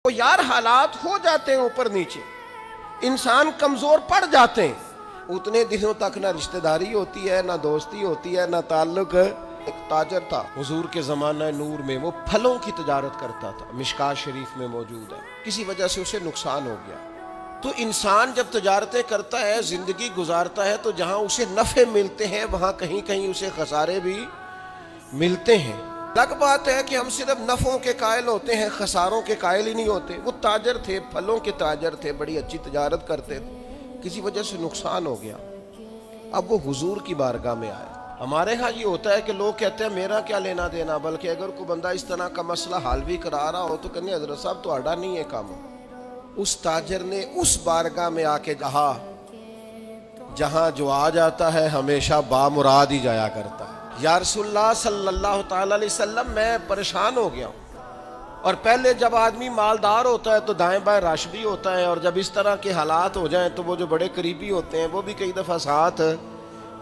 تو یار حالات ہو جاتے ہیں اوپر نیچے، انسان کمزور پڑ جاتے ہیں، اتنے دنوں تک نہ رشتہ داری ہوتی ہے، نہ دوستی ہوتی ہے، نہ تعلق ہے۔ ایک تاجر تھا حضور کے زمانہ نور میں، وہ پھلوں کی تجارت کرتا تھا، مشکات شریف میں موجود ہے۔ کسی وجہ سے اسے نقصان ہو گیا۔ تو انسان جب تجارتیں کرتا ہے، زندگی گزارتا ہے، تو جہاں اسے نفع ملتے ہیں وہاں کہیں کہیں اسے خسارے بھی ملتے ہیں۔ الگ بات ہے کہ ہم صرف نفعوں کے قائل ہوتے ہیں، خساروں کے قائل ہی نہیں ہوتے۔ وہ تاجر تھے، پھلوں کے تاجر تھے، بڑی اچھی تجارت کرتے تھے، کسی وجہ سے نقصان ہو گیا۔ اب وہ حضور کی بارگاہ میں آئے۔ ہمارے ہاں یہ ہوتا ہے کہ لوگ کہتے ہیں میرا کیا لینا دینا، بلکہ اگر کوئی بندہ اس طرح کا مسئلہ حل بھی کرا رہا ہو تو کہنے حضرت صاحب تو آڈا نہیں ہے کام۔ اس تاجر نے اس بارگاہ میں آ کے کہا جہاں جو آ جاتا ہے ہمیشہ بامراد ہی جایا کرتا ہے۔ یا رسول اللہ صلی اللہ تعالی علیہ وسلم، میں پریشان ہو گیا ہوں۔ اور پہلے جب آدمی مالدار ہوتا ہے تو دائیں بائیں رش بھی ہوتا ہے، اور جب اس طرح کے حالات ہو جائیں تو وہ جو بڑے قریبی ہوتے ہیں وہ بھی کئی دفعہ ساتھ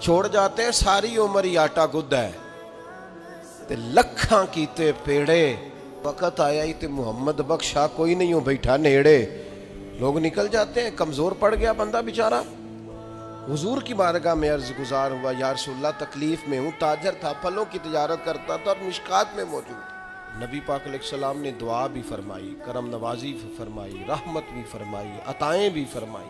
چھوڑ جاتے ہیں۔ ساری عمر ہی آٹا گد ہے تے لکھاں کیتے پیڑے، وقت آیا ہی تے محمد بخشا کوئی نہیں ہو بیٹھا نیڑے، لوگ نکل جاتے ہیں۔ کمزور پڑ گیا بندہ بیچارہ، حضور کی بارگاہ میں عرض گزار ہوا یا رسول اللہ تکلیف میں ہوں۔ تاجر تھا، پھلوں کی تجارت کرتا تھا اور مشکات میں موجود۔ نبی پاک علیہ السلام نے دعا بھی فرمائی، کرم نوازی فرمائی، رحمت بھی فرمائی، عطائیں بھی فرمائی،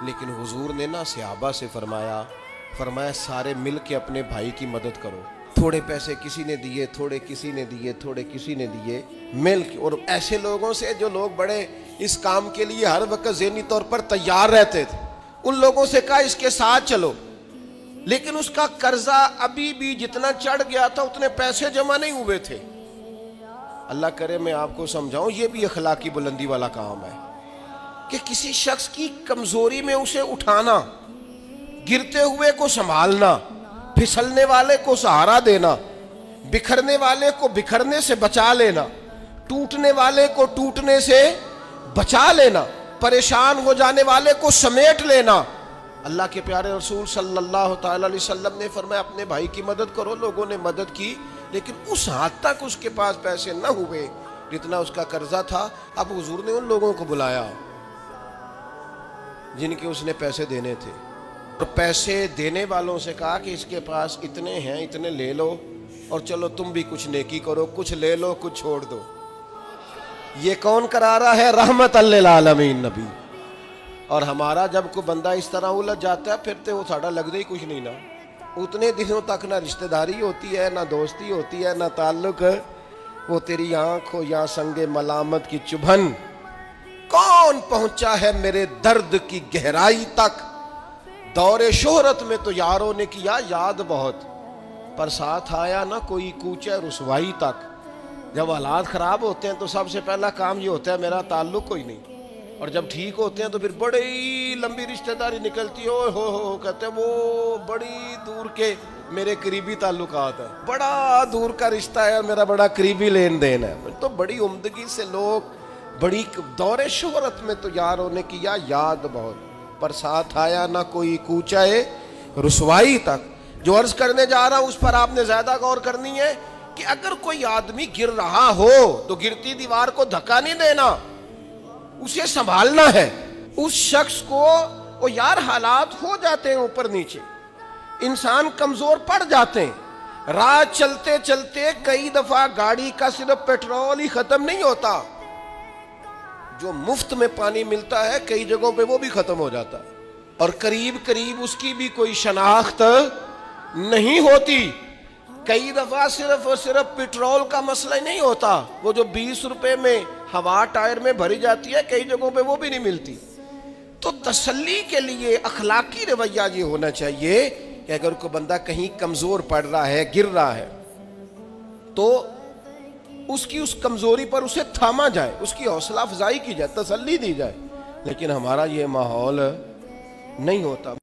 لیکن حضور نے نہ صحابہ سے فرمایا سارے مل کے اپنے بھائی کی مدد کرو۔ تھوڑے پیسے کسی نے دیے، تھوڑے کسی نے دیے، تھوڑے کسی نے دیے، مل کے۔ اور ایسے لوگوں سے جو لوگ بڑے اس کام کے لیے ہر وقت ذہنی طور پر تیار رہتے تھے، ان لوگوں سے کہا اس کے ساتھ چلو، لیکن اس کا قرضہ ابھی بھی جتنا چڑھ گیا تھا اتنے پیسے جمع نہیں ہوئے تھے۔ اللہ کرے میں آپ کو سمجھاؤں، یہ بھی اخلاقی بلندی والا کام ہے کہ کسی شخص کی کمزوری میں اسے اٹھانا، گرتے ہوئے کو سنبھالنا، پھسلنے والے کو سہارا دینا، بکھرنے والے کو بکھرنے سے بچا لینا، ٹوٹنے والے کو ٹوٹنے سے بچا لینا، پریشان ہو جانے والے کو سمیٹ لینا۔ اللہ کے پیارے رسول صلی اللہ تعالی علیہ وسلم نے فرمایا اپنے بھائی کی مدد کرو۔ لوگوں نے مدد کی، لیکن اس حد تک اس کے پاس پیسے نہ ہوئے جتنا اس کا قرضہ تھا۔ اب حضور نے ان لوگوں کو بلایا جن کے اس نے پیسے دینے تھے، اور پیسے دینے والوں سے کہا کہ اس کے پاس اتنے ہیں، اتنے لے لو، اور چلو تم بھی کچھ نیکی کرو، کچھ لے لو کچھ چھوڑ دو۔ یہ کون کرا رہا ہے؟ رحمت للعالمین نبی۔ اور ہمارا جب کوئی بندہ اس طرح الجھ جاتا ہے پھر تو وہ ساڑھا لگ دے ہی کچھ نہیں نا۔ اتنے دنوں تک نہ رشتہ داری ہوتی ہے، نہ دوستی ہوتی ہے، نہ تعلق ہے۔ وہ تیری آنکھ ہو یا سنگ ملامت کی چبھن، کون پہنچا ہے میرے درد کی گہرائی تک؟ دور شہرت میں تو یاروں نے کیا یاد بہت، پر ساتھ آیا نہ کوئی کوچہ رسوائی تک۔ جب حالات خراب ہوتے ہیں تو سب سے پہلا کام یہ ہوتا ہے میرا تعلق کوئی نہیں، اور جب ٹھیک ہوتے ہیں تو پھر بڑی لمبی رشتہ داری نکلتی ہے، ہو کہتے ہیں وہ بڑی دور کے میرے قریبی تعلقات ہیں، بڑا دور کا رشتہ ہے اور میرا بڑا قریبی لین دین ہے۔ تو بڑی عمدگی سے لوگ بڑی دور شہرت میں تو یاروں نے کیا یاد بہت، پر ساتھ آیا نہ کوئی کوچہ رسوائی تک۔ جو عرض کرنے جا رہا ہوں اس پر آپ نے زیادہ غور کرنی ہے کہ اگر کوئی آدمی گر رہا ہو تو گرتی دیوار کو دھکا نہیں دینا، اسے سنبھالنا ہے۔ اس شخص کو وہ یار حالات ہو جاتے ہیں اوپر نیچے، انسان کمزور پڑ جاتے ہیں۔ راہ چلتے چلتے کئی دفعہ گاڑی کا صرف پیٹرول ہی ختم نہیں ہوتا، جو مفت میں پانی ملتا ہے کئی جگہوں پہ وہ بھی ختم ہو جاتا ہے، اور قریب قریب اس کی بھی کوئی شناخت نہیں ہوتی۔ کئی دفعہ صرف اور صرف پیٹرول کا مسئلہ ہی نہیں ہوتا، وہ جو 20 روپے میں ہوا ٹائر میں بھری جاتی ہے کئی جگہوں پہ وہ بھی نہیں ملتی۔ تو تسلی کے لیے اخلاقی رویہ یہ ہونا چاہیے کہ اگر کوئی بندہ کہیں کمزور پڑ رہا ہے، گر رہا ہے، تو اس کی اس کمزوری پر اسے تھاما جائے، اس کی حوصلہ افزائی کی جائے، تسلی دی جائے۔ لیکن ہمارا یہ ماحول نہیں ہوتا۔